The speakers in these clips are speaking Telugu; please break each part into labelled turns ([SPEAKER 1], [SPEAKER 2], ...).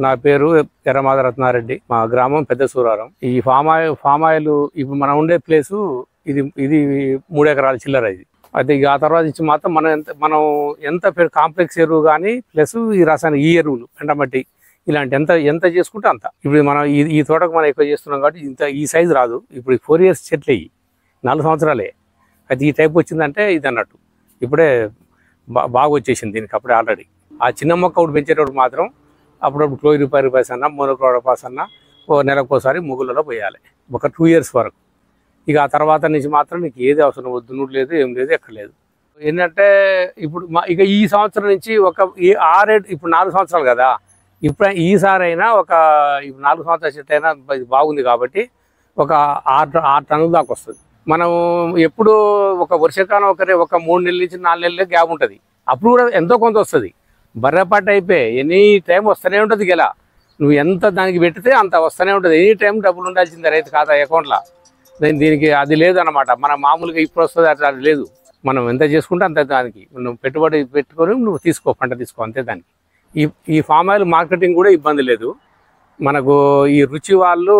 [SPEAKER 1] నా పేరు ఎర్రమాద రత్నారెడ్డి. మా గ్రామం పెద్ద సూరారం. ఈ ఫామ్ ఆయిల్ ఇప్పుడు మనం ఉండే ప్లేసు ఇది 3 ఎకరాల చిల్లర. ఇది అయితే ఇక ఆ తర్వాత ఇచ్చి మాత్రం మనం ఎంత కాంప్లెక్స్ ఎరువు కానీ ప్లస్ ఈ రసాయన ఈ ఎరువులు పెండమట్టి ఇలాంటి ఎంత చేసుకుంటే అంత. ఇప్పుడు మనం ఈ తోటకు మనం ఎక్కువ చేస్తున్నాం కాబట్టి ఈ సైజు రాదు. ఇప్పుడు 4 years చెట్లు అయ్యి 4 సంవత్సరాలే. అయితే ఈ టైప్ వచ్చిందంటే ఇది అన్నట్టు ఇప్పుడే బాగా వచ్చేసింది దీనికి. అప్పుడే ఆల్రెడీ ఆ చిన్న మొక్క ఒకటి పెంచేటప్పుడు మాత్రం అప్పుడప్పుడు క్లోరిపైరిపాస్ అన్న మోనోక్లోరోపాస్ అన్న నెలకోసారి ముగ్గులలో పోయాలి ఒక 2 years వరకు. ఇక ఆ తర్వాత నుంచి మాత్రం నీకు ఏది అవసరం వద్దు, నువ్వు లేదు ఏం లేదు ఎక్కడ లేదు. ఏంటంటే ఇప్పుడు ఇక ఈ సంవత్సరం నుంచి ఇప్పుడు 4 సంవత్సరాలు కదా, ఇప్పుడు ఈసారి అయినా ఇప్పుడు 4 సంవత్సరాల చెట్టు అయినా బాగుంది కాబట్టి ఒక 6 టన్నుల దాకా వస్తుంది. మనం ఎప్పుడు ఒక వర్షాకాలం ఒక 3 నెలల నుంచి 4 నెలల గ్యాప్ ఉంటుంది, అప్పుడు కూడా ఎంతో కొంత వస్తుంది. బర్రెపాటు అయిపోయి ఎనీ టైం వస్తూనే ఉంటుంది. గెల నువ్వు ఎంత దానికి పెడితే అంత వస్తూనే ఉంటుంది. ఎనీ టైం డబ్బులు ఉండాల్సిందే రైతు ఖాతా అకౌంట్లో. దీనికి అది లేదు అన్నమాట. మన మామూలుగా ఇప్పుడు వస్తుంది అట్లా అది లేదు. మనం ఎంత చేసుకుంటే అంత దానికి నువ్వు పెట్టుబడి పెట్టుకొని నువ్వు పంట తీసుకో అంతే. దానికి ఈ ఫామ్ ఆయిల్ మార్కెటింగ్ కూడా ఇబ్బంది లేదు. మనకు ఈ రుచి వాళ్ళు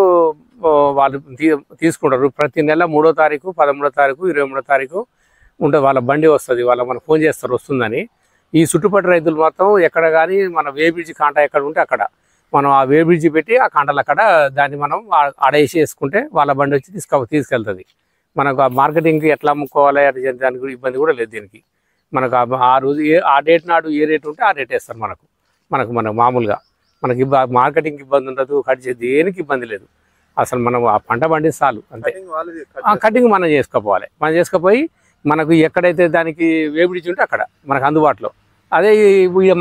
[SPEAKER 1] తీసుకుంటారు. ప్రతి నెల 3వ తారీఖు 13వ తారీఖు 23వ తారీఖు ఉంటుంది. వాళ్ళ బండి వస్తుంది, మనం ఫోన్ చేస్తారు వస్తుందని. ఈ చుట్టుపక్కల రైతులు మొత్తం ఎక్కడ కానీ మన వేబ్రిడ్జి కాంటా ఎక్కడ ఉంటే అక్కడ మనం ఆ వేబ్రిడ్జి పెట్టి ఆ కాంటలు అక్కడ దాన్ని మనం ఆడేసి వేసుకుంటే వాళ్ళ బండి వచ్చి తీసుకెళ్తుంది. మనకు ఆ మార్కెటింగ్కి ఎట్లా అమ్ముకోవాలి దానికి ఇబ్బంది కూడా లేదు. దీనికి మనకు ఆ రోజు ఆ డేట్ నాడు ఏ రేట్ ఉంటే ఆ రేట్ వేస్తారు మనకు మామూలుగా. మనకి మార్కెటింగ్ ఇబ్బంది ఉండదు, దేనికి ఇబ్బంది లేదు అసలు. మనం ఆ పంట పండి చాలు అంతే. కటింగ్ మనం చేసుకోపోవాలి. మనం చేసుకుపోయి మనకు ఎక్కడైతే దానికి వేబిడిచి ఉంటే అక్కడ మనకు అందుబాటులో. అదే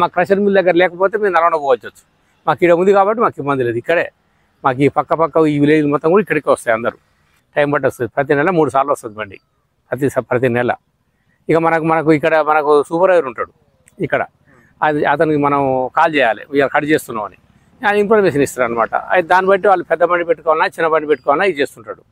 [SPEAKER 1] మా క్రషర్ మిల్ దగ్గర లేకపోతే మేము నల్గొండ పోవచ్చు. మాకు ఇక్కడ ఉంది కాబట్టి మాకు ఇబ్బంది లేదు. ఇక్కడే మాకు ఈ పక్క ఈ విలేజ్ మొత్తం కూడా ఇక్కడికి వస్తాయి. అందరూ టైం బట్టి వస్తుంది. ప్రతి నెల 3 సార్లు వస్తుంది బండి ప్రతి నెల. ఇక మనకు ఇక్కడ మనకు సూపర్వైజర్ ఉంటాడు ఇక్కడ. అతనికి మనం కాల్ చేయాలి ఇక కట్ చేస్తున్నాం అని, ఆయన ఇన్ఫర్మేషన్ ఇస్తారు అనమాట. అయితే దాన్ని బట్టి వాళ్ళు పెద్ద బండి పెట్టుకోవాలన్నా చిన్న బండి పెట్టుకోవాలన్నా ఇది చేస్తుంటాడు.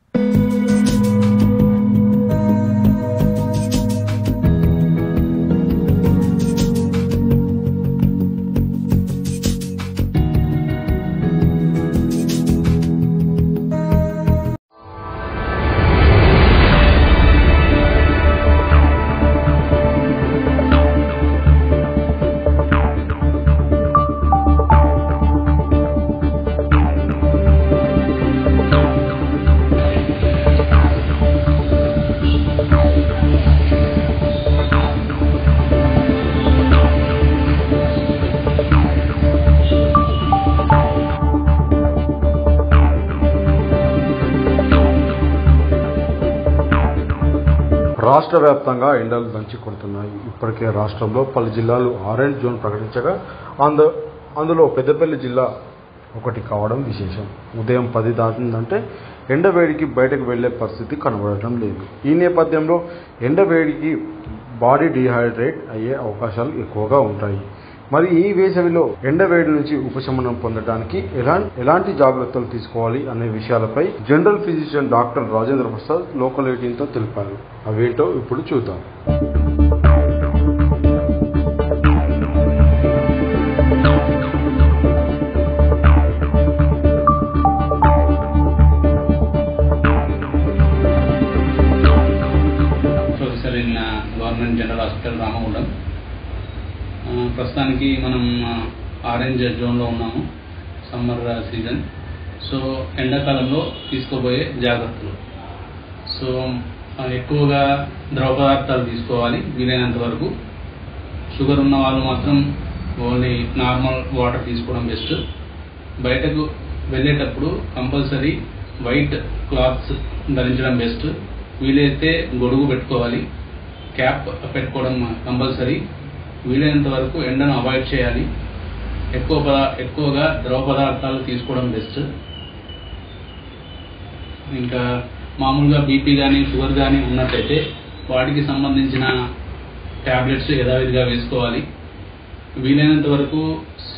[SPEAKER 2] రాష్ట్ర వ్యాప్తంగా ఎండలు దంచి కొడుతున్నాయి. ఇప్పటికే రాష్ట్రంలో పలు జిల్లాలు ఆరెంజ్ జోన్ ప్రకటించగా అందులో పెద్దపల్లి జిల్లా ఒకటి కావడం విశేషం. ఉదయం 10 దాటిందంటే ఎండవేడికి బయటకు వెళ్లే పరిస్థితి కనబడటం లేదు. ఈ నేపథ్యంలో ఎండవేడికి బాడీ డీహైడ్రేట్ అయ్యే అవకాశాలు ఎక్కువగా ఉంటాయి. మరి ఈ వేసవిలో ఎండవేడి నుంచి ఉపశమనం పొందడానికి ఎలాంటి జాగ్రత్తలు తీసుకోవాలి అనే విషయాలపై general physician doctor Rajendra Prasad local 18తో తెలిపారు. అవేంటో ఇప్పుడు చూద్దాం.
[SPEAKER 3] Government general hospital Ramagundam. ప్రస్తుతానికి మనం ఆరెంజ్ జోన్లో ఉన్నాము. Summer season. సో ఎండాకాలంలో తీసుకోబోయే జాగ్రత్తలు. సో ఎక్కువగా ద్రవ పదార్థాలు తీసుకోవాలి వీలైనంత వరకు. షుగర్ ఉన్న వాళ్ళు మాత్రం ఓన్లీ నార్మల్ వాటర్ తీసుకోవడం బెస్ట్. బయటకు వెళ్ళేటప్పుడు కంపల్సరీ వైట్ క్లాత్స్ ధరించడం బెస్ట్. వీలైతే గొడుగు పెట్టుకోవాలి, క్యాప్ పెట్టుకోవడం కంపల్సరీ. వీలైనంత వరకు ఎండను అవాయిడ్ చేయాలి. ఎక్కువగా ద్రవ పదార్థాలు తీసుకోవడం బెస్ట్. ఇంకా మామూలుగా బీపీ కానీ షుగర్ కానీ ఉన్నట్లయితే వాటికి సంబంధించిన ట్యాబ్లెట్స్ యథావిధిగా వేసుకోవాలి. వీలైనంత వరకు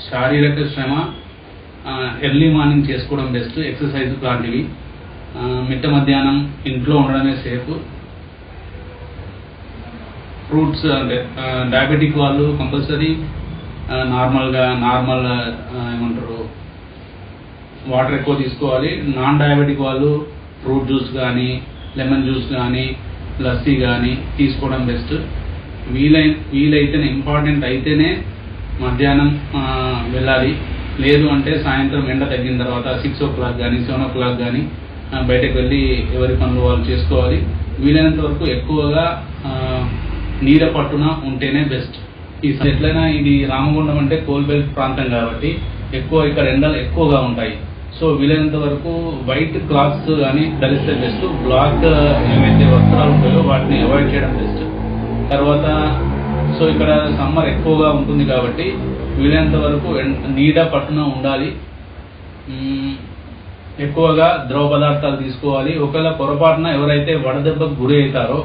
[SPEAKER 3] శారీరక శ్రమ ఎర్లీ మార్నింగ్ చేసుకోవడం బెస్ట్. ఎక్సర్సైజ్ లాంటివి. మిట్ట మధ్యాహ్నం ఇంట్లో ఉండడమే సేఫ్. ఫ్రూట్స్ అంటే డయాబెటిక్ వాళ్ళు కంపల్సరీ నార్మల్ ఏమంటారు వాటర్ ఎక్కువ తీసుకోవాలి. నాన్ డయాబెటిక్ వాళ్ళు ఫ్రూట్ జ్యూస్ కానీ లెమన్ జ్యూస్ కానీ లస్సీ కానీ తీసుకోవడం బెస్ట్. వీలైతేనే ఇంపార్టెంట్ అయితేనే మధ్యాహ్నం వెళ్ళాలి. లేదు అంటే సాయంత్రం ఎండ తగ్గిన తర్వాత 6 o'clock కానీ 7 o'clock కానీ బయటకు వెళ్ళి ఎవరి పనులు వాళ్ళు చేసుకోవాలి. వీలైనంత వరకు ఎక్కువగా నీడ పట్టున ఉంటేనే బెస్ట్. ఎట్లయినా ఇది రామగుండం అంటే కోల్ బెల్ట్ ప్రాంతం కాబట్టి ఇక్కడ ఎండలు ఎక్కువగా ఉంటాయి. సో వీలైనంత వరకు వైట్ క్లాత్స్ కానీ ధరిస్తే బెస్ట్. బ్లాక్ ఏవైతే వస్త్రాలు ఉంటాయో వాటిని అవాయిడ్ చేయడం బెస్ట్. తర్వాత సో ఇక్కడ సమ్మర్ ఎక్కువగా ఉంటుంది కాబట్టి వీలైనంత వరకు నీడ పట్టున ఉండాలి. ఎక్కువగా ద్రవ పదార్థాలు తీసుకోవాలి. ఒకవేళ పొరపాటున ఎవరైతే వడదెబ్బకు గురి అవుతారో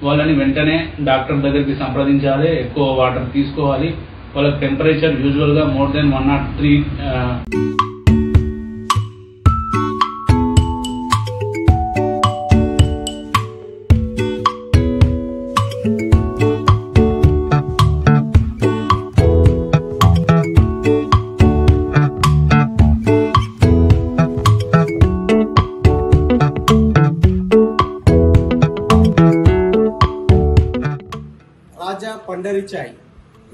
[SPEAKER 3] వాళ్ళని వెంటనే డాక్టర్ దగ్గరికి సంప్రదించాలి. ఎక్కువ వాటర్ తీసుకోవాలి. వాళ్ళ టెంపరేచర్ యూజువల్గా మోర్ దెన్ 103.
[SPEAKER 4] రాజా పండరి చాయ్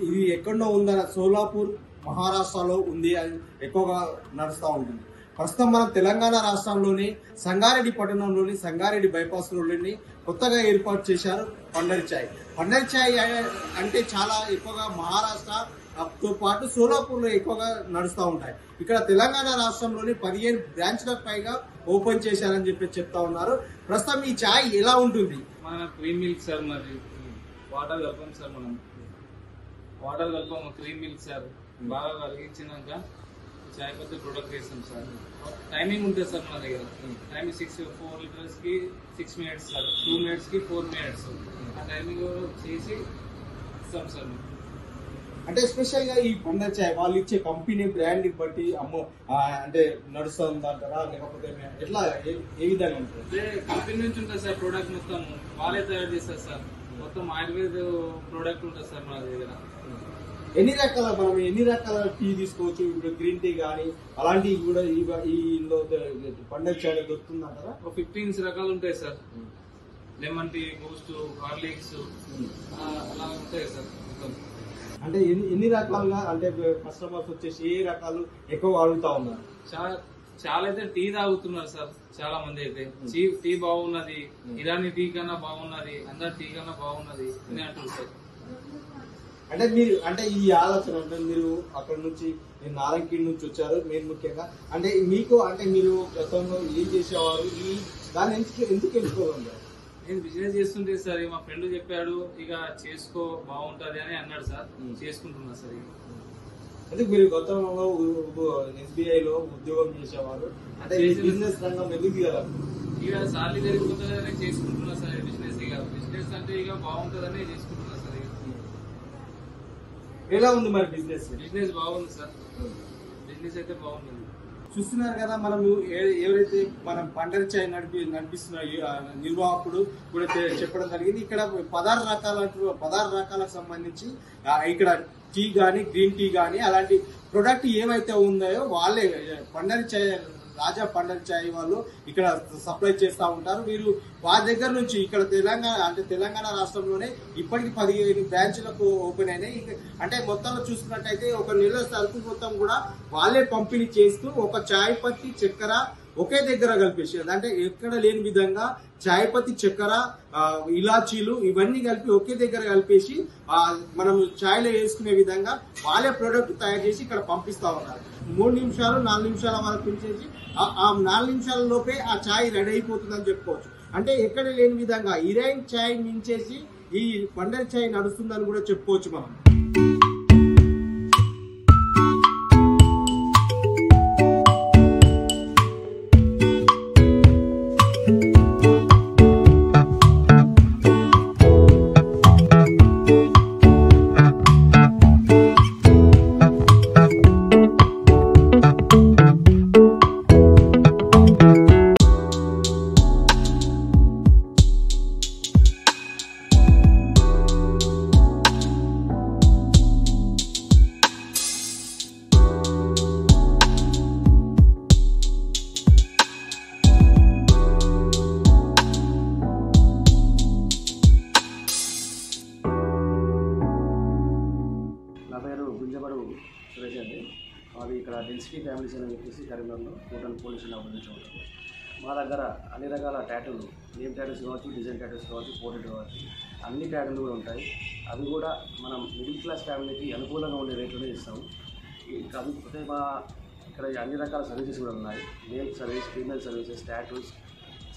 [SPEAKER 4] ఇది ఎక్కడో ఉందని సోలాపూర్ మహారాష్ట్రలో ఉంది. అది ఎక్కువగా నడుస్తూ ఉంటుంది. ప్రస్తుతం మనం తెలంగాణ రాష్ట్రంలోని సంగారెడ్డి పట్టణంలోని సంగారెడ్డి బైపాస్ రోడ్లోని కొత్తగా ఏర్పాటు చేశారు పండరి చాయ్. పండరి చాయ్ అంటే చాలా ఎక్కువగా మహారాష్ట్రతో పాటు సోలాపూర్లో ఎక్కువగా నడుస్తూ ఉంటాయి. ఇక్కడ తెలంగాణ రాష్ట్రంలోని 15 బ్రాంచ్లకు పైగా ఓపెన్ చేశారని చెప్తా ఉన్నారు. ప్రస్తుతం ఈ చాయ్ ఎలా ఉంటుంది?
[SPEAKER 5] మన క్రీమ్ మిల్క్ సార్, మరి వాటర్ కలపం సార్, మనం వాటర్ కలపం క్రీమ్ మిల్క్ సార్, బాగా కలిగించినాక చాయ్ పత్తి ప్రొడక్ట్ వేస్తాం సార్. టైమింగ్ ఉంటుంది సార్ మన దగ్గర. టైమింగ్ 4 liters కి 6 minutes సార్, 2 minutes కి 4 minutes. ఆ టైమింగ్ చేసి ఇస్తాం సార్.
[SPEAKER 4] అంటే స్పెషల్ గా ఈ పండర్ చాయ్ వాళ్ళు ఇచ్చే కంపెనీ బ్రాండ్ బట్టి అంటే నడుస్తుంది అంటారా, లేకపోతే ఎట్లా ఏ విధంగా ఉంటుంది?
[SPEAKER 5] కంపెనీ నుంచి ఉంటుంది సార్ ప్రోడక్ట్ మొత్తం వాళ్ళే తయారు చేస్తారు సార్. మొత్తం ఆయుర్వేద ప్రోడక్ట్ ఉంటుంది సార్ మన దగ్గర.
[SPEAKER 4] ఎన్ని రకాల టీ తీసుకోవచ్చు? ఇప్పుడు గ్రీన్ టీ కానీ అలాంటివి కూడా ఈ పండర్ చాయ్ దొరుకుతుంది అంటారా?
[SPEAKER 5] 15 రకాలు ఉంటాయి sir. Lemon tea, Boost, Horlicks అలా ఉంటాయి సార్ మొత్తం.
[SPEAKER 4] అంటే ఎన్ని రకాలుగా అంటే కస్టమర్స్ వచ్చేసి ఏ రకాలు ఎక్కువ అడుగుతా ఉన్నారు?
[SPEAKER 5] చాలా అయితే టీ తాగుతున్నారు సార్. చాలా మంది అయితే టీ బాగున్నది, ఇరానీ టీ కన్నా బాగున్నది, అందరు టీ కన్నా బాగున్నది అని అంటున్నారు సార్.
[SPEAKER 4] అంటే ఈ ఆలోచన అంటే మీరు అక్కడ నుంచి నారాయణఖేడ్ నుంచి వచ్చారు మీరు ముఖ్యంగా. అంటే మీకు అంటే మీరు గతంలో ఏం చేసేవారు? దాన్ని ఎందుకు ఎంచుకోవాలి?
[SPEAKER 5] నేను బిజినెస్ చేస్తుంటే సార్ మా ఫ్రెండ్ చెప్పాడు, ఇక చేసుకో బాగుంటది అని అన్నాడు సార్. చేసుకుంటున్నా సార్.
[SPEAKER 4] అంటే మీరు గతంలో SBI లో ఉద్యోగం చేసేవారు. అంటే బిజినెస్ రంగం ఎందుకు
[SPEAKER 5] ఇక సార్లు జరిగిపోతుందని చేసుకుంటున్నా సార్ బిజినెస్. ఇక బిజినెస్ అంటే ఇక బాగుంటదని చేసుకుంటున్నా సార్.
[SPEAKER 4] ఎలా ఉంది మరి బిజినెస్?
[SPEAKER 5] బిజినెస్ బాగుంది సార్. బిజినెస్ అయితే బాగుంది.
[SPEAKER 4] చూస్తున్నారు కదా, మనము ఎవరైతే మనం పండరి చాయ్ నడిపిస్తున్న నిర్వాహకుడు కూడా చెప్పడం జరిగింది. ఇక్కడ 16 రకాలకు సంబంధించి ఇక్కడ టీ గానీ గ్రీన్ టీ గానీ అలాంటి ప్రొడక్ట్ ఏవైతే ఉన్నాయో వాళ్ళే పండరి చాయ్ రాజా పండరి చాయ్ వాళ్ళు ఇక్కడ సప్లై చేస్తూ ఉంటారు. వీరు వారి దగ్గర నుంచి ఇక్కడ తెలంగాణ రాష్ట్రంలోనే ఇప్పటికి 15 బ్రాంచ్లకు ఓపెన్ అయినాయి. అంటే మొత్తంలో చూసుకున్నట్టయితే ఒక నెల సరుకు మొత్తం కూడా వాళ్ళే పంపిణీ చేస్తూ ఒక చాయ్ పత్తి చక్కెర ఒకే దగ్గర కలిపేసి, అంటే ఎక్కడ లేని విధంగా చాయ్ పత్తి చక్కెర ఇలాచీలు ఇవన్నీ కలిపి ఒకే దగ్గర కలిపేసి మనం చాయ్లో వేసుకునే విధంగా వాళ్ళే ప్రొడక్ట్ తయారు చేసి ఇక్కడ పంపిస్తా ఉన్నారు. 3 నిమిషాలు 4 నిమిషాల వరకు పిలిచేసి ఆ 4 నిమిషాల లోపే ఆ చాయ్ రెడీ అయిపోతుందని చెప్పుకోవచ్చు. అంటే ఎక్కడ లేని విధంగా ఇరాన్ చాయ్ మించేసి ఈ పండరి చాయ్ నడుస్తుందని కూడా చెప్పుకోవచ్చు మనం.
[SPEAKER 6] అది ఇక్కడ డెన్సిటీ ఫ్యామిలీస్ అని చెప్పేసి కరీంనగర్లో టోటల్ పోలీసులు అభినందించారు. మా దగ్గర అన్ని రకాల టాటూలు, నేమ్ టాటూస్ కావచ్చు, డిజైన్ టాటూస్ కావచ్చు, పోర్ట్రేట్ కావచ్చు, అన్ని టాటూలు కూడా ఉంటాయి. అవి కూడా మనం మిడిల్ క్లాస్ ఫ్యామిలీకి అనుకూలంగా ఉండే రేట్లోనే ఇస్తాము. కాకపోతే మా ఇక్కడ అన్ని రకాల సర్వీసెస్ కూడా ఉన్నాయి. Male service, female services, tattoos,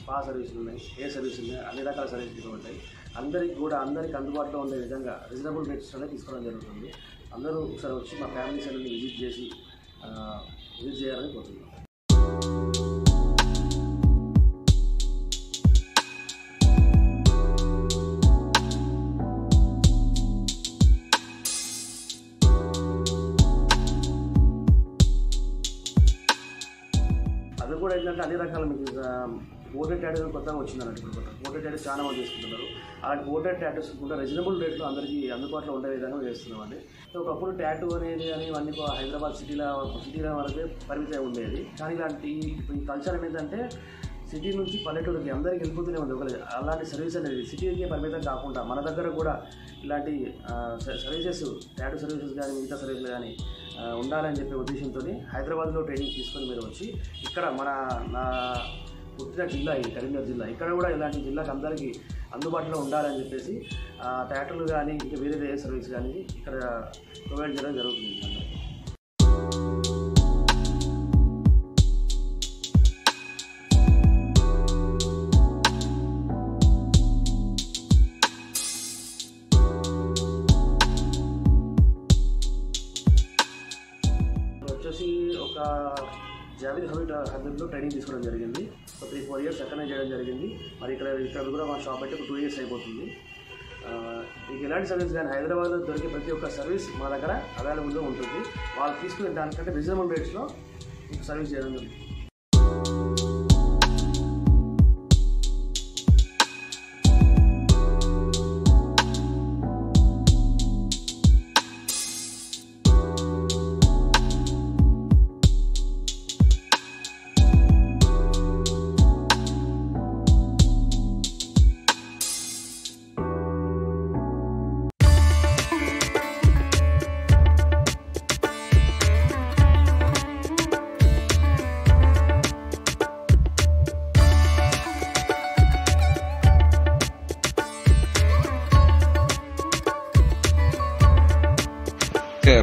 [SPEAKER 6] spa సర్వీసులు ఉన్నాయి, హెయిర్ సర్వీసులు ఉన్నాయి, అన్ని రకాల సర్వీసులు ఉంటాయి. అందరికి అందుబాటులో ఉండే విధంగా రీజనబుల్ రేట్స్లోనే తీసుకోవడం జరుగుతుంది. అందరూ ఒకసారి వచ్చి మా ఫ్యామిలీస్ అనేది విజిట్ చేయాలని కోరుతున్నాం. అది కూడా ఏంటంటే అన్ని రకాల మీకు పోర్ట్రేట్ టాటూస్ కొత్తగా వచ్చిందన్నట్టు. ఇప్పుడు పోర్ట్రేట్ టాటూస్ చాలా మంది చేసుకుంటున్నారు. అలాంటి పోర్ట్రేట్ టాటూస్ కూడా రీజనబుల్ రేట్లో అందరికీ అందుబాటులో ఉండే విధంగా చేస్తున్నామండి. ఒకప్పుడు టాటూ అనేది అని అన్ని హైదరాబాద్ సిటీలో వరకే పరిమితం ఉండేది. కానీ ఇలాంటి ఈ కల్చర్ అనేది అంటే సిటీ నుంచి పల్లెటూరుకి అందరికీ వెళ్ళిపోతూనే ఉంది. అలాంటి సర్వీస్ అనేది సిటీకే పరిమితం కాకుండా మన దగ్గర కూడా ఇలాంటి సర్వీసెస్, టాటూ సర్వీసెస్ కానీ మిగతా సర్వీసులు కానీ ఉండాలని చెప్పే ఉద్దేశంతో హైదరాబాద్లో ట్రైనింగ్ తీసుకొని మీరు వచ్చి ఇక్కడ నా పుట్టిన జిల్లా ఈ కరీంనగర్ జిల్లా, ఇక్కడ కూడా ఇలాంటి జిల్లాకి అందరికీ అందుబాటులో ఉండాలని చెప్పేసి టాటూలు కానీ ఇంకా వేరే సర్వీస్ కానీ ఇక్కడ ప్రొవైడ్ చేయడం జరుగుతుంది. వచ్చేసి ఒక జావేద్ హబీబ్లో ట్రైనింగ్ తీసుకోవడం జరిగింది. 3-4 years అక్కడనే చేయడం జరిగింది. మరి ఇక్కడ కూడా మా షాప్ అయితే 2 years అయిపోతుంది. మీకు ఎలాంటి సర్వీస్ కానీ హైదరాబాద్లో దొరికే ప్రతి ఒక్క సర్వీస్ మా దగ్గర అవైలబుల్గా ఉంటుంది. వాళ్ళు తీసుకునే దానికంటే రీజనబుల్ రేట్స్లో మీకు సర్వీస్ చేయడం జరుగుతుంది.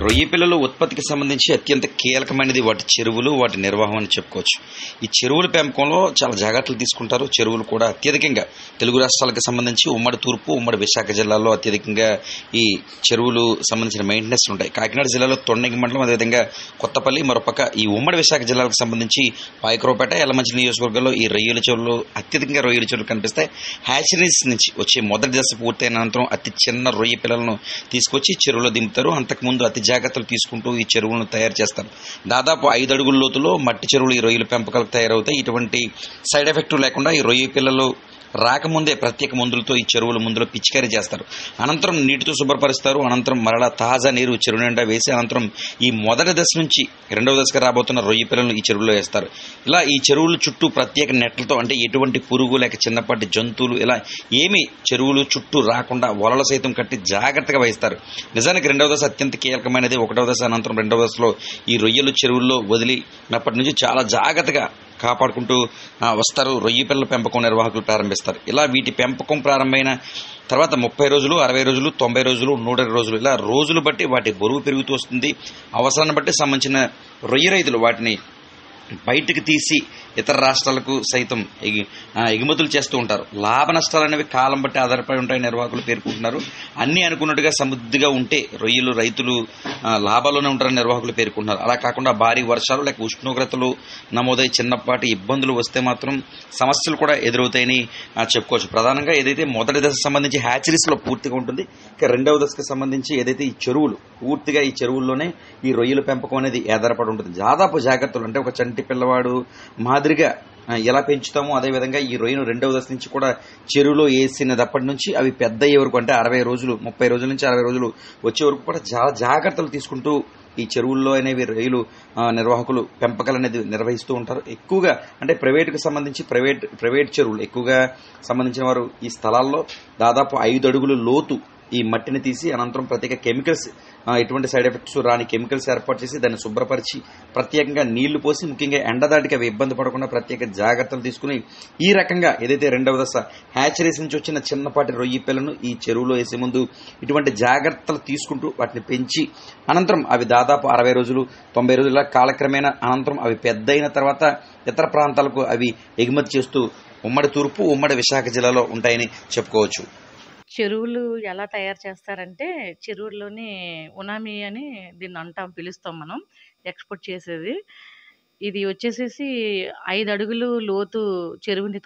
[SPEAKER 7] రొయ్య పిల్లల ఉత్పత్తికి సంబంధించి అత్యంత కీలకమైనది వాటి చెరువులు, వాటి నిర్వహణ అని చెప్పుకోవచ్చు. ఈ చెరువుల పెంపకంలో చాలా జాగ్రత్తలు తీసుకుంటారు. చెరువులు కూడా అత్యధికంగా తెలుగు రాష్ట్రాలకు సంబంధించి ఉమ్మడి తూర్పు, ఉమ్మడి విశాఖ జిల్లాల్లో అత్యధికంగా ఈ చెరువులు సంబంధించిన మెయింటెనెన్స్ ఉంటాయి. కాకినాడ జిల్లాలో తొండంగి మండలం, అదేవిధంగా కొత్తపల్లి, మరోపక్క ఈ ఉమ్మడి విశాఖ జిల్లాలకు సంబంధించి పాయకరావుపేట, యల్లమంచి నియోజకవర్గాల్లో ఈ రొయ్యల చెరువులు అత్యధికంగా రొయ్యల చెరువులు కనిపిస్తాయి. హ్యాచరీస్ నుంచి వచ్చే మొదటి దశ పూర్తయిన అనంతరం అతి చిన్న రొయ్య పిల్లలను తీసుకొచ్చి చెరువులో దింపుతారు. అంతకుముందు అతి జాగ్రత్తలు తీసుకుంటూ ఈ చెరువులను తయారు చేస్తారు. దాదాపు 5 అడుగుల లోతులో మట్టి చెరువులు ఈ రొయ్యల పెంపకాలకు తయారవుతాయి. ఇటువంటి సైడ్ ఎఫెక్ట్ లేకుండా ఈ రొయ్య పిల్లలు రాకముందే ప్రత్యేక మందులతో ఈ చెరువుల ముందులో పిచికారీ చేస్తారు. అనంతరం నీటితో శుభ్రపరుస్తారు. అనంతరం మరలా తాజా నీరు చెరువు నిండా వేసి అనంతరం ఈ మొదటి దశ నుంచి 2వ దశకు రాబోతున్న రొయ్య పిల్లలను ఈ చెరువులో వేస్తారు. ఇలా ఈ చెరువుల చుట్టూ ప్రత్యేక నెట్లతో, అంటే ఎటువంటి పురుగు లేక చిన్నపాటి జంతువులు ఇలా ఏమీ చెరువులు చుట్టూ రాకుండా వలలు సైతం కట్టి జాగ్రత్తగా వహిస్తారు. నిజానికి 2వ దశ అత్యంత కీలకమైనది. 1వ దశ అనంతరం 2వ దశలో ఈ రొయ్యలు చెరువుల్లో వదిలినప్పటి నుంచి చాలా జాగ్రత్తగా కాపాడుకుంటూ వస్తారు. రొయ్య పిల్లల పెంపకం నిర్వాహకులు ప్రారంభిస్తారు. ఇలా వీటి పెంపకం ప్రారంభమైన తర్వాత 30 రోజులు, 60 రోజులు, 90 రోజులు, 120 రోజులు ఇలా రోజులు బట్టి వాటి బరువు పెరుగుతూ వస్తుంది. అవసరాన్ని బట్టి సంబంధించిన రొయ్య రైతులు వాటిని బయటకు తీసి ఇతర రాష్ట్రాలకు సైతం ఎగుమతులు చేస్తూ ఉంటారు. లాభ నష్టాలు అనేవి కాలం బట్టి ఆధారపడి ఉంటాయి నిర్వాహకులు పేర్కొంటున్నారు. అన్ని అనుకున్నట్టుగా సమృద్ధిగా ఉంటే రొయ్యలు రైతులు లాభాల్లోనే ఉంటారని నిర్వాహకులు పేర్కొంటున్నారు. అలా కాకుండా భారీ వర్షాలు లేక ఉష్ణోగ్రతలు నమోదై చిన్నపాటి ఇబ్బందులు వస్తే మాత్రం సమస్యలు కూడా ఎదురవుతాయని చెప్పుకోవచ్చు. ప్రధానంగా ఏదైతే మొదటి దశకు సంబంధించి హ్యాచరీస్లో పూర్తిగా ఉంటుంది. ఇక 2వ దశకు సంబంధించి ఏదైతే ఈ చెరువులు పూర్తిగా ఈ చెరువుల్లోనే ఈ రొయ్యల పెంపకం అనేది ఆధారపడి ఉంటుంది. దాదాపు జాగ్రత్తలు అంటే ఒక చంటి పిల్లవాడు మాదిరిగా ఎలా పెంచుతామో అదేవిధంగా ఈ రొయ్యను 2వ దశ నుంచి కూడా చెరువులో వేసినప్పటి నుంచి అవి పెద్ద అయ్యే వరకు, అంటే 60 రోజులు 30 రోజుల నుంచి 60 రోజులు వచ్చే వరకు కూడా చాలా జాగ్రత్తలు తీసుకుంటూ ఈ చెరువుల్లో అనేవి రొయ్యలు నిర్వాహకులు పెంపకాలు అనేది నిర్వహిస్తూ ఉంటారు. ఎక్కువగా అంటే ప్రైవేటుకు సంబంధించి ప్రైవేట్ చెరువులు ఎక్కువగా సంబంధించిన వారు ఈ స్థలాల్లో దాదాపు 5 అడుగుల లోతు ఈ మట్టిని తీసి అనంతరం ప్రత్యేక కెమికల్స్ ఎటువంటి సైడ్ ఎఫెక్ట్స్ రాని కెమికల్స్ ఏర్పాటు చేసి దాన్ని శుభ్రపరిచి ప్రత్యేకంగా నీళ్లు పోసి ముఖ్యంగా ఎండదాటికి అవి ఇబ్బంది పడకుండా ప్రత్యేక జాగ్రత్తలు తీసుకుని ఈ రకంగా ఏదైతే రెండవ దశ హ్యాచరీస్ నుంచి వచ్చిన చిన్నపాటి రొయ్యి పిల్లను ఈ చెరువులో వేసే ముందు ఇటువంటి జాగ్రత్తలు తీసుకుంటూ వాటిని పెంచి అనంతరం అవి దాదాపు 60 రోజులు 90 రోజుల కాలక్రమేణా అనంతరం అవి పెద్దయిన తర్వాత ఇతర ప్రాంతాలకు అవి ఎగుమతి చేస్తూ ఉమ్మడి తూర్పు ఉమ్మడి విశాఖ జిల్లాలో ఉంటాయని చెప్పుకోవచ్చు.
[SPEAKER 8] చెరువులు ఎలా తయారు చేస్తారంటే చెరువుల్లోని ఉనామి అని దీన్ని అంటాం, పిలుస్తాం మనం, ఎక్స్పోర్ట్ చేసేది. ఇది వచ్చేసేసి 5 అడుగులు లోతు చెరువుని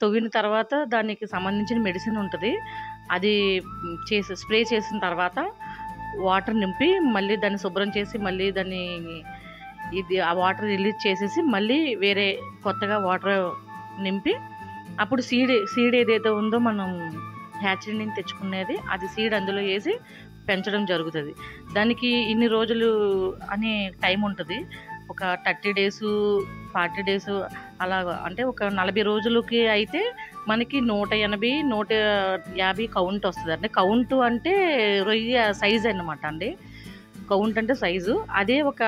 [SPEAKER 8] తవ్విన తర్వాత దానికి సంబంధించిన మెడిసిన్ ఉంటుంది. అది స్ప్రే చేసిన తర్వాత వాటర్ నింపి మళ్ళీ దాన్ని శుభ్రం చేసి మళ్ళీ దాన్ని ఆ వాటర్ రిలీజ్ చేసేసి మళ్ళీ వేరే కొత్తగా వాటర్ నింపి అప్పుడు సీడ్ ఏదైతే ఉందో మనం హ్యాచరీ నుంచి తెచ్చుకునేది అది సీడ్ అందులో వేసి పెంచడం జరుగుతుంది. దానికి ఇన్ని రోజులు అనే టైం ఉంటుంది. ఒక 30 days 40 days అలా, అంటే ఒక 40 రోజులకి అయితే మనకి 180 150 కౌంట్ వస్తుంది. అంటే కౌంట్ అంటే రొయ్య సైజ్ అన్నమాట అండి. కౌంట్ అంటే సైజు. అదే ఒక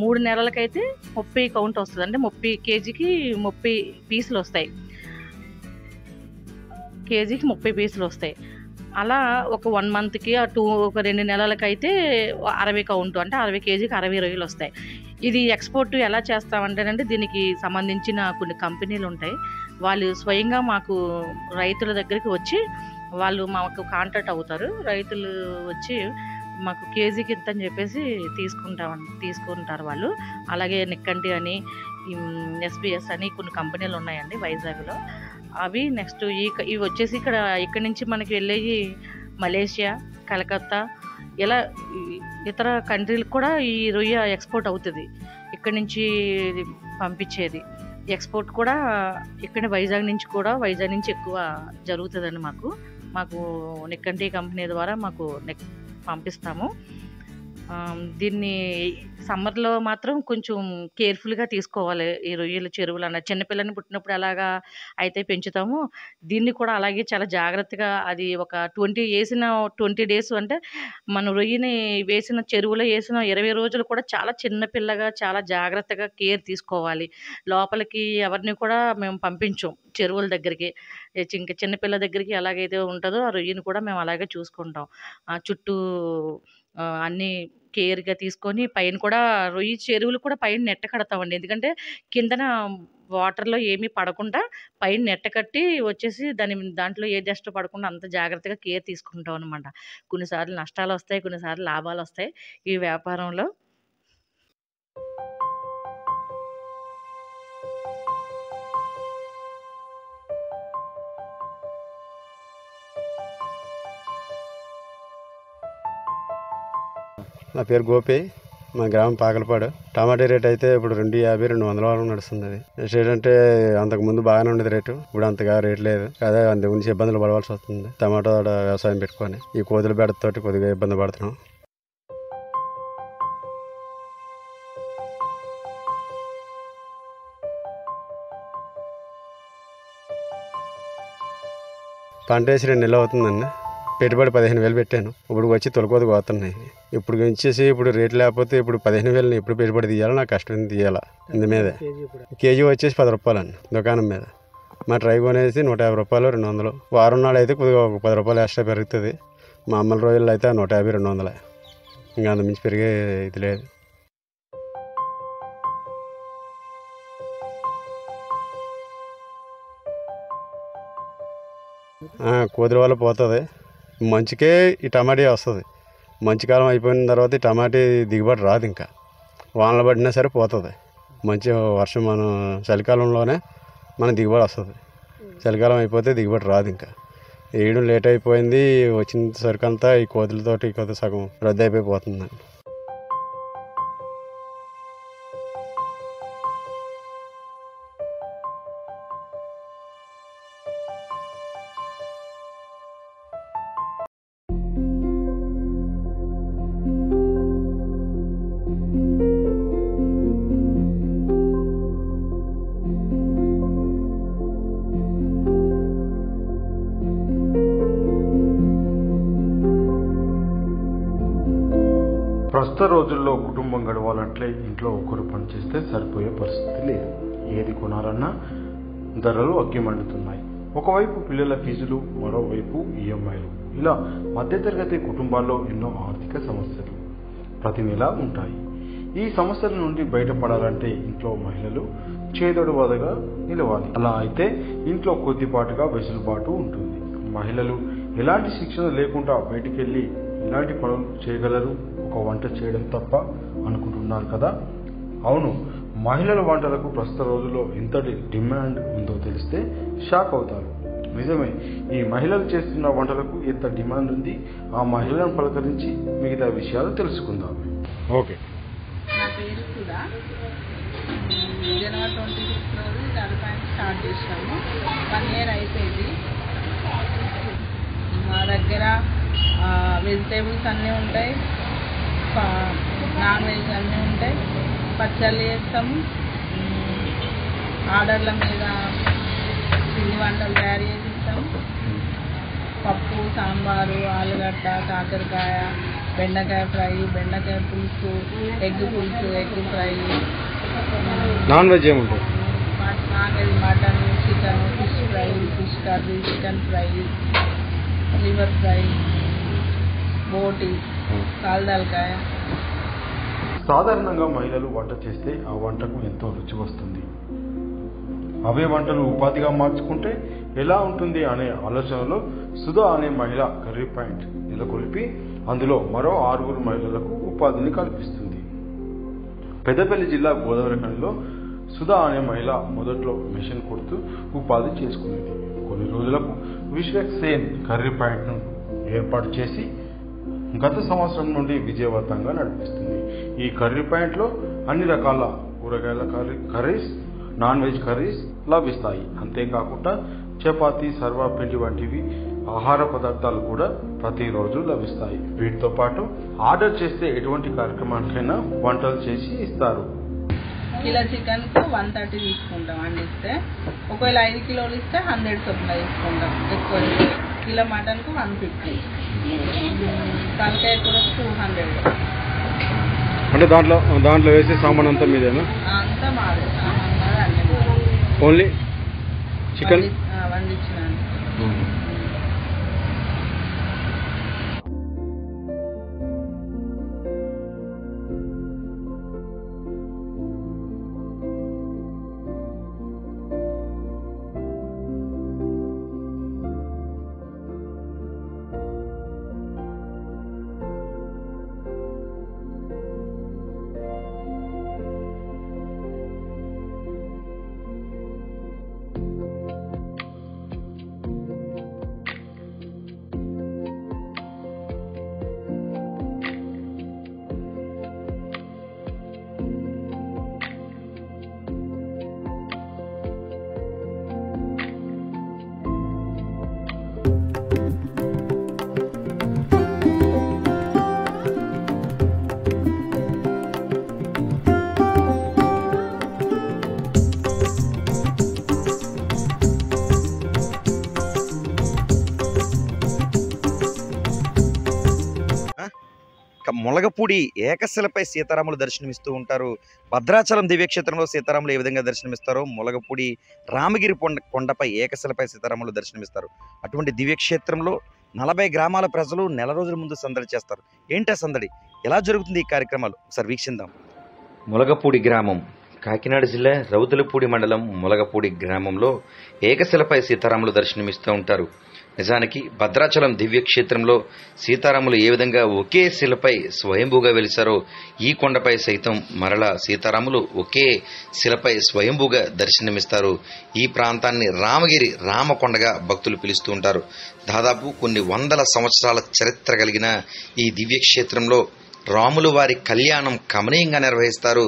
[SPEAKER 8] 3 నెలలకైతే 30 కౌంట్ వస్తుంది. అంటే 30 kgకి 30 పీసులు వస్తాయి. కేజీకి 30 పీసులు వస్తాయి. అలా ఒక 1 monthకి ఒక 2 నెలలకైతే 60 కౌంట్, అంటే 60 kgకి 60 రొయ్యలు వస్తాయి. ఇది ఎక్స్పోర్ట్ ఎలా చేస్తామంటేనంటే దీనికి సంబంధించిన కొన్ని కంపెనీలు ఉంటాయి. వాళ్ళు స్వయంగా మాకు రైతుల దగ్గరికి వచ్చి వాళ్ళు మాకు కాంటాక్ట్ అవుతారు. రైతులు వచ్చి మాకు కేజీకి ఇంత అని చెప్పేసి తీసుకుంటారు వాళ్ళు. అలాగే నిక్కంటి అని, ఎస్బిఎస్ అని కొన్ని కంపెనీలు ఉన్నాయండి వైజాగ్లో. అవి నెక్స్ట్ ఇవి వచ్చేసి ఇక్కడ నుంచి మనకి వెళ్ళేవి మలేషియా, కలకత్తా, ఇలా ఇతర కంట్రీలకు కూడా ఈ రొయ్య ఎక్స్పోర్ట్ అవుతుంది. ఇక్కడి నుంచి పంపించేది ఎక్స్పోర్ట్ కూడా ఇక్కడ వైజాగ్ నుంచి ఎక్కువ జరుగుతుందండి. మాకు నిక్కంటి కంపెనీ ద్వారా మాకు పంపిస్తాము. దీన్ని సమ్మర్లో మాత్రం కొంచెం కేర్ఫుల్గా తీసుకోవాలి. ఈ రొయ్యల చెరువులు అన్న చిన్నపిల్లని పుట్టినప్పుడు ఎలాగా అయితే పెంచుతామో దీన్ని కూడా అలాగే చాలా జాగ్రత్తగా, అది ఒక 20 days అంటే మన రొయ్యని చెరువులో వేసిన 20 రోజులు కూడా చాలా చిన్నపిల్లగా చాలా జాగ్రత్తగా కేర్ తీసుకోవాలి. లోపలికి ఎవరిని కూడా మేము పంపించాం చెరువుల దగ్గరికి. ఇంకా చిన్నపిల్ల దగ్గరికి ఎలాగైతే ఉంటుందో ఆ రొయ్యని కూడా మేము అలాగే చూసుకుంటాం. చుట్టూ అన్నీ కేర్గా తీసుకొని పైన కూడా రొయ్యి చెరువులు కూడా పైన నెట్ట కడతామండి. ఎందుకంటే కిందన వాటర్లో ఏమీ పడకుండా పైన నెట్ట కట్టి వచ్చేసి దాంట్లో ఏ డస్ట్ పడకుండా అంత జాగ్రత్తగా కేర్ తీసుకుంటాం అనమాట. కొన్నిసార్లు నష్టాలు వస్తాయి, కొన్నిసార్లు లాభాలు వస్తాయి ఈ వ్యాపారంలో.
[SPEAKER 9] నా పేరు గోపి, మా గ్రామం పాకలపాడు. టమాటా రేట్ అయితే ఇప్పుడు 250 200 వరకు నడుస్తుంది. నెక్స్ట్ ఏంటంటే అంతకుముందు బాగానే ఉండేది రేటు, ఇప్పుడు అంతగా రేట్ లేదు. అదే అందు గురించి ఇబ్బందులు పడవలసి వస్తుంది. టమాటా వ్యవసాయం పెట్టుకొని ఈ కోతుల బెడతతోటి కొద్దిగా ఇబ్బంది పడుతున్నాం. పంట వేసి 2 నెలలు అవుతుందండి. పెట్టుబడి 15,000 పెట్టాను. ఇప్పుడు వచ్చి తొలకోతకు పోతున్నాయి. ఇప్పుడు ఇప్పుడు రేట్ లేకపోతే ఇప్పుడు 15,000 ఎప్పుడు పెట్టుబడి తీయాలో నాకు కష్టం తీయాలా. ఇందు మీద కేజీ వచ్చేసి 10 రూపాయలండి దుకాణం మీద. మా ట్రై కొనేసి 150 రూపాయలు 200. వారం నాడు అయితే కొద్దిగా ఒక 10 రూపాయలు ఎక్స్ట్రా పెరుగుతుంది. మామూలు రోజుల్లో అయితే 150 200. ఇంకా అంతమించి పెరిగే ఇది లేదు. కోతుల వల్ల పోతుంది. మంచుకే ఈ టమాటా వస్తుంది. మంచి కాలం అయిపోయిన తర్వాత ఈ టమాటా దిగుబడి రాదు. ఇంకా వానలు పడినా సరే పోతుంది. మంచి వర్షం మనం చలికాలంలోనే మన దిగుబడి వస్తుంది. చలికాలం అయిపోతే దిగుబడి రాదు. ఇంకా వేయడం లేట్ అయిపోయింది. వచ్చిన సరికంతా ఈ కోతులతోటి కొద్దిగా సగం రద్దు అయిపోతుందండి.
[SPEAKER 2] ప్రస్తుత రోజుల్లో కుటుంబం గడవాలంటే ఇంట్లో ఒకరు పనిచేస్తే సరిపోయే పరిస్థితి లేదు. ఏది కొనాలన్నా ధరలు అగ్గిమండుతున్నాయి. ఒకవైపు పిల్లల ఫీజులు, మరోవైపు ఈఎంఐలు, ఇలా మధ్యతరగతి కుటుంబాల్లో ఎన్నో ఆర్థిక సమస్యలు ప్రతి నెల ఉంటాయి. ఈ సమస్యల నుండి బయటపడాలంటే ఇంట్లో మహిళలు చేదోడువాదగా నిలవాలి. అలా అయితే ఇంట్లో కొద్దిపాటుగా వెసులుబాటు ఉంటుంది. మహిళలు ఎలాంటి శిక్షణ లేకుండా బయటికి వెళ్ళి ఎలాంటి పనులు చేయగలరు? ఒక వంట చేయడం తప్ప అనుకుంటున్నారు కదా? అవును, మహిళల వంటలకు ప్రస్తుత రోజుల్లో ఎంతటి డిమాండ్ ఉందో తెలిస్తే షాక్ అవుతారు. నిజమే, ఈ మహిళలు చేస్తున్న వంటలకు ఎంత డిమాండ్ ఉంది. ఆ మహిళలను పలకరించి మిగతా విషయాలు తెలుసుకుందాం. ఓకే.
[SPEAKER 10] నా పేరు సుధా. జనవరి 26 రోజు కర్రీ స్టార్ట్ చేసినాము. 1 year అయిపోయింది. మా దగ్గర వెజిటేబుల్స్ అన్నీ ఉంటాయి, నాన్ వెజ్ అన్నీ ఉంటాయి, పచ్చళ్ళు చేస్తాము. ఆర్డర్ల మీద పిండి వంటలు తయారు చేసి ఇస్తాము. పప్పు, సాంబారు, ఆలుగడ్డ, కాకరకాయ, బెండకాయ ఫ్రై, బెండకాయ పులుసు, ఎగ్ పులుసు, ఎగ్ ఫ్రై.
[SPEAKER 2] నాన్ వెజ్ ఏముంటుంది?
[SPEAKER 10] Non veg mutton, chicken, fish fry, fish curry, chicken fry, liver fry, బోటి, కాల్దాల్కాయ.
[SPEAKER 2] సాధారణంగా మహిళలు వంట చేస్తే ఆ వంటకు ఎంతో రుచి వస్తుంది. అవే వంటలు ఉపాధిగా మార్చుకుంటే ఎలా ఉంటుంది అనే ఆలోచనలో సుధా అనే మహిళ కర్రీ పాయింట్ నెలకొల్పి అందులో మరో 6 మహిళలకు ఉపాధిని కల్పిస్తుంది. పెద్దపల్లి జిల్లా గోదావరిఖనిలో సుధా అనే మహిళ మొదట్లో మిషన్ కొడుతూ ఉపాధి చేసుకునేది. కొన్ని రోజులకు విశ్వక్ సేన్ కర్రీ పాయింట్ను ఏర్పాటు చేసి గత సంవత్సరం నుండి విజయవంతంగా నడిపిస్తుంది. ఈ కర్రీ పాయింట్లో అన్ని రకాల కూరగాయల కర్రీస్, నాన్ వెజ్ కర్రీస్ లభిస్తాయి. అంతేకాకుండా చపాతీ, సర్వాపిండి వంటివి ఆహార పదార్థాలు కూడా ప్రతిరోజు లభిస్తాయి. వీటితో పాటు ఆర్డర్ చేస్తే ఎటువంటి కార్యక్రమానికైనా వంటలు చేసి ఇస్తారు.
[SPEAKER 10] కిలో చికెన్కు 130 తీసుకుంటాం వండిస్తే. ఒకవేళ 5 కిలోలు ఇస్తే 100 చొప్పున తీసుకుంటాం. ఎక్కువ కిలో మటన్కు 150, తలకాయ కూరకు 200.
[SPEAKER 2] అంటే దాంట్లో వేసే సామాన్ అంతా మీదేనా?
[SPEAKER 10] అంతా మాదే, సామాన్ మాదే, అన్నీ మాదే.
[SPEAKER 2] ఓన్లీ చికెన్
[SPEAKER 10] వండించినాను.
[SPEAKER 7] ములగపూడి ఏకశిలపై సీతారాములు దర్శనమిస్తూ ఉంటారు. భద్రాచలం దివ్యక్షేత్రంలో సీతారాములు ఏ విధంగా దర్శనమిస్తారో ములగపూడి రామగిరి కొండపై ఏకశిలపై సీతారాములు దర్శనమిస్తారు. అటువంటి దివ్యక్షేత్రంలో 40 గ్రామాల ప్రజలు నెల రోజుల ముందు సందడి చేస్తారు. ఏంటా సందడి, ఎలా జరుగుతుంది ఈ కార్యక్రమాలు ఒకసారి వీక్షిద్దాం. ములగపూడి గ్రామం కాకినాడ జిల్లా రౌతులపూడి మండలం ములగపూడి గ్రామంలో ఏకశిలపై సీతారాములు దర్శనమిస్తూ ఉంటారు. నిజానికి భద్రాచలం దివ్యక్షేత్రంలో సీతారాములు ఏ విధంగా ఒకే శిలపై స్వయంభూగా వెలిశారో ఈ కొండపై సైతం మరలా సీతారాములు ఒకే శిలపై స్వయంభూగా దర్శనమిస్తారు. ఈ ప్రాంతాన్ని రామగిరి రామకొండగా భక్తులు పిలుస్తూ ఉంటారు. దాదాపు కొన్ని వందల సంవత్సరాల చరిత్ర కలిగిన ఈ దివ్యక్షేత్రంలో రాములు వారి కళ్యాణం కమనీయంగా నిర్వహిస్తారు.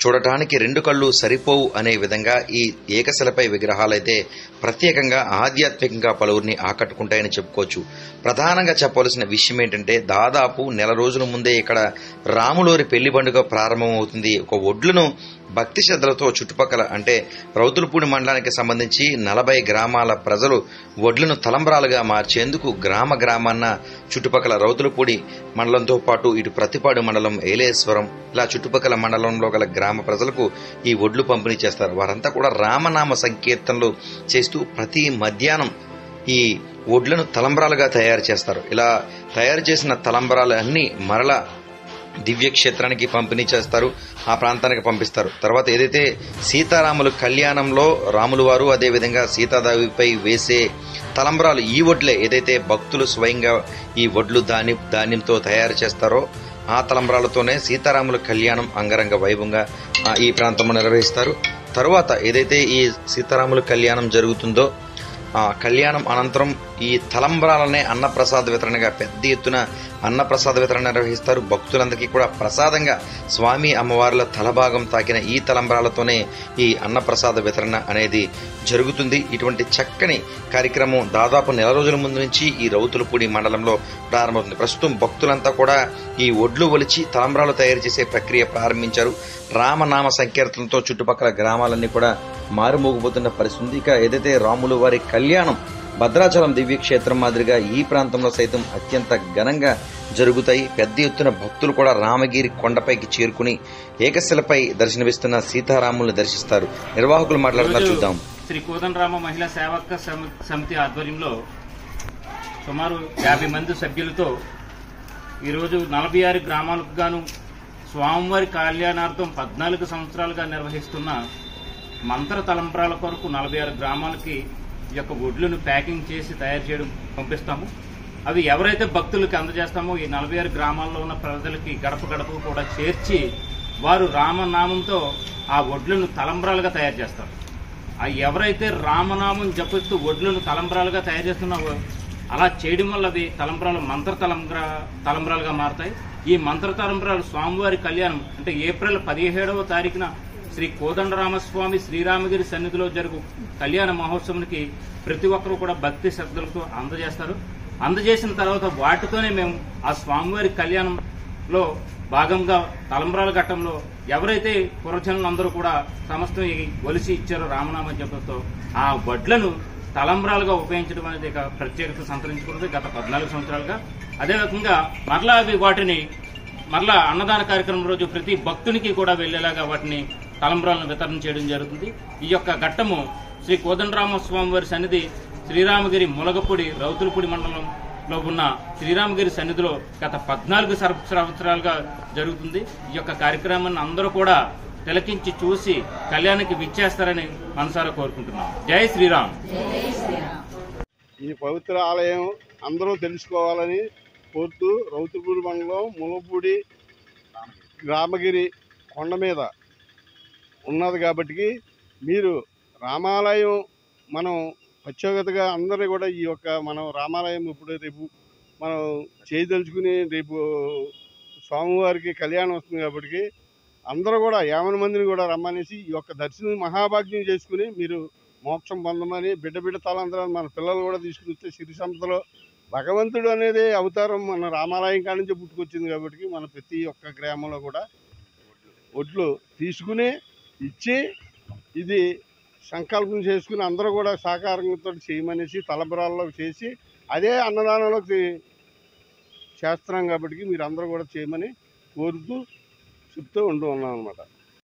[SPEAKER 7] చూడటానికి 2 కళ్ళు సరిపోవు అనే విధంగా ఈ ఏకశిలపై విగ్రహాలైతే ప్రత్యేకంగా ఆధ్యాత్మికంగా పలువురిని ఆకట్టుకుంటాయని చెప్పుకోవచ్చు. ప్రధానంగా చెప్పవలసిన విషయం ఏంటంటే దాదాపు నెల రోజుల ముందే ఇక్కడ రాములవారి పెళ్లి పండుగ ప్రారంభమవుతుంది. ఒక ఒడ్లను భక్తి శ్రద్ధలతో చుట్టుపక్కల అంటే రౌతులపూడి మండలానికి సంబంధించి 40 గ్రామాల ప్రజలు వడ్లను తలంబ్రాలుగా మార్చేందుకు గ్రామాన్న చుట్టుపక్కల రౌతులపూడి మండలంతో పాటు ఇటు ప్రతిపాడు మండలం, ఏలేశ్వరం ఇలా చుట్టుపక్కల మండలంలో గల గ్రామ ప్రజలకు ఈ వడ్లు పంపిణీ చేస్తారు. వారంతా కూడా రామనామ సంకీర్తనలు చేస్తూ ప్రతి మధ్యాహ్నం ఈ వడ్లను తలంబ్రాలుగా తయారు చేస్తారు. ఇలా తయారు చేసిన తలంబ్రాలు అన్ని మరలా దివ్యక్షేత్రానికి పంపిణీ చేస్తారు, ఆ ప్రాంతానికి పంపిస్తారు. తర్వాత ఏదైతే సీతారాముల కళ్యాణంలో రాములు వారు అదేవిధంగా సీతాదేవిపై వేసే తలంబ్రాలు ఈ వడ్లే ఏదైతే భక్తులు స్వయంగా ఈ వడ్లు ధాన్యంతో తయారు చేస్తారో ఆ తలంబ్రాలతోనే సీతారాముల కళ్యాణం అంగరంగ వైభవంగా ఈ ప్రాంతంలో నిర్వహిస్తారు. తరువాత ఏదైతే ఈ సీతారాముల కళ్యాణం జరుగుతుందో ఆ కళ్యాణం అనంతరం ఈ తలంబ్రాలనే అన్నప్రసాద వితరణగా పెద్ద ఎత్తున అన్నప్రసాద వితరణ నిర్వహిస్తారు. భక్తులందరికీ కూడా ప్రసాదంగా స్వామి అమ్మవార్ల తలభాగం తాకిన ఈ తలంబ్రాలతోనే ఈ అన్నప్రసాద వితరణ అనేది జరుగుతుంది. ఇటువంటి చక్కని కార్యక్రమం దాదాపు 4 రోజుల ముందు నుంచి ఈ రౌతులపూడి మండలంలో ప్రారంభమవుతుంది. ప్రస్తుతం భక్తులంతా కూడా ఈ ఒడ్లు ఒలిచి తలంబ్రాలు తయారు చేసే ప్రక్రియ ప్రారంభించారు. రామనామ సంకీర్తనతో చుట్టుపక్కల గ్రామాలన్నీ కూడా మారుమోగిపోతున్న పరిస్థితి. ఇక ఏదైతే రాములు వారి కళ్యాణం భద్రాచలం దివ్యక్షేత్రం మాదిరిగా ఈ ప్రాంతంలో సైతం అత్యంత ఘనంగా జరుగుతాయి. పెద్ద ఎత్తున భక్తులు కూడా రామగిరి కొండపైకి చేరుకుని ఏకశిలపై దర్శనమిస్తున్న సీతారాములను దర్శిస్తారు. నిర్వాహకులు మాట్లాడుతున్నారు, చూద్దాం.
[SPEAKER 11] శ్రీ కోదండరామ మహిళా సేవక సమితి ఆధ్వర్యంలో సుమారు 50 మంది సభ్యులతో ఈరోజు 46 గ్రామాలకు గాను స్వామివారి కళ్యాణార్థం 14 సంవత్సరాలుగా నిర్వహిస్తున్న మంత్ర తలంబ్రాల కొరకు 46 గ్రామాలకి ఈ యొక్క వడ్లను ప్యాకింగ్ చేసి తయారు చేయడం పంపిస్తాము. అవి ఎవరైతే భక్తులకి అందజేస్తామో ఈ 46 గ్రామాల్లో ఉన్న ప్రజలకి గడప గడపకు కూడా చేర్చి వారు రామనామంతో ఆ వడ్లను తలంబ్రాలుగా తయారు చేస్తారు. ఎవరైతే రామనామం జపిస్తూ వడ్లను తలంబ్రాలుగా తయారు చేస్తున్నారో అలా చేయడం వల్ల అవి తలంబ్రాలు మంత్ర తలంబ్రాలుగా మారతాయి. ఈ మంత్ర తలంబ్రాలు స్వామివారి కళ్యాణం అంటే ఏప్రిల్ 17వ తారీఖున శ్రీ కోదండరామస్వామి శ్రీరామగిరి సన్నిధిలో జరుగు కళ్యాణ మహోత్సవానికి ప్రతి ఒక్కరూ కూడా భక్తి శ్రద్ధలతో అందజేస్తారు. అందజేసిన తర్వాత వాటితోనే మేము ఆ స్వామివారి కళ్యాణంలో భాగంగా తలంబ్రాల ఘట్టంలో ఎవరైతే పురజనులందరూ కూడా సమస్తం ఒలిసి ఇచ్చారో రామనామ జపంతో ఆ వడ్లను తలంబ్రాలుగా ఉపయోగించడం అనేది ఒక ప్రత్యేకత సంతరించుకున్నది గత 14 సంవత్సరాలుగా. అదే రకంగా మరలా అవి వాటిని మరలా అన్నదాన కార్యక్రమం రోజు ప్రతి భక్తునికి కూడా వెళ్లేలాగా వాటిని తలంబ్రాలను వితరణ చేయడం జరుగుతుంది. ఈ యొక్క ఘట్టము శ్రీ కోదండరామస్వామి వారి సన్నిధి శ్రీరామగిరి ములగపూడి రౌతులపూడి మండలంలో ఉన్న శ్రీరామగిరి సన్నిధిలో గత 14 సంవత్సరాలుగా జరుగుతుంది. ఈ యొక్క కార్యక్రమాన్ని అందరూ కూడా తిలకించి చూసి కళ్యాణానికి విచ్చేస్తారని మనసారా కోరుకుంటున్నాం. జై శ్రీరామ్.
[SPEAKER 12] ఈ పవిత్ర ఆలయం అందరూ తెలుసుకోవాలని కోరుతూ రౌతులపూడి మండలం ములపూడి రామగిరి కొండ మీద ఉన్నది కాబట్టి మీరు రామాలయం మనం ప్రత్యేకతగా అందరూ కూడా ఈ యొక్క మనం రామాలయం ఇప్పుడు రేపు మనం చేయదలుచుకుని రేపు స్వామివారికి కళ్యాణం వస్తుంది కాబట్టి అందరూ కూడా 50 మందిని కూడా రమ్మనేసి ఈ యొక్క దర్శనం మహాభాగ్యం చేసుకుని మీరు మోక్షం పొందమని బిడ్డ తలందరూ మన పిల్లలు కూడా తీసుకుని వస్తే సిరి సంపదలో భగవంతుడు అనేది అవతారం మన రామాలయం కాడి నుంచి పుట్టుకొచ్చింది కాబట్టి మన ప్రతి ఒక్క గ్రామంలో కూడా ఒడ్లు తీసుకుని ఇచ్చి ఇది సంకల్పం చేసుకుని అందరూ కూడా సహకారంతో చేయమనేసి తలంబ్రాల్లో చేసి అదే అన్నదానంలోకి చేస్తున్నాం కాబట్టి మీరు అందరూ కూడా చేయమని కోరుతూ చెప్తూ ఉంటూ ఉన్నాం అన్నమాట.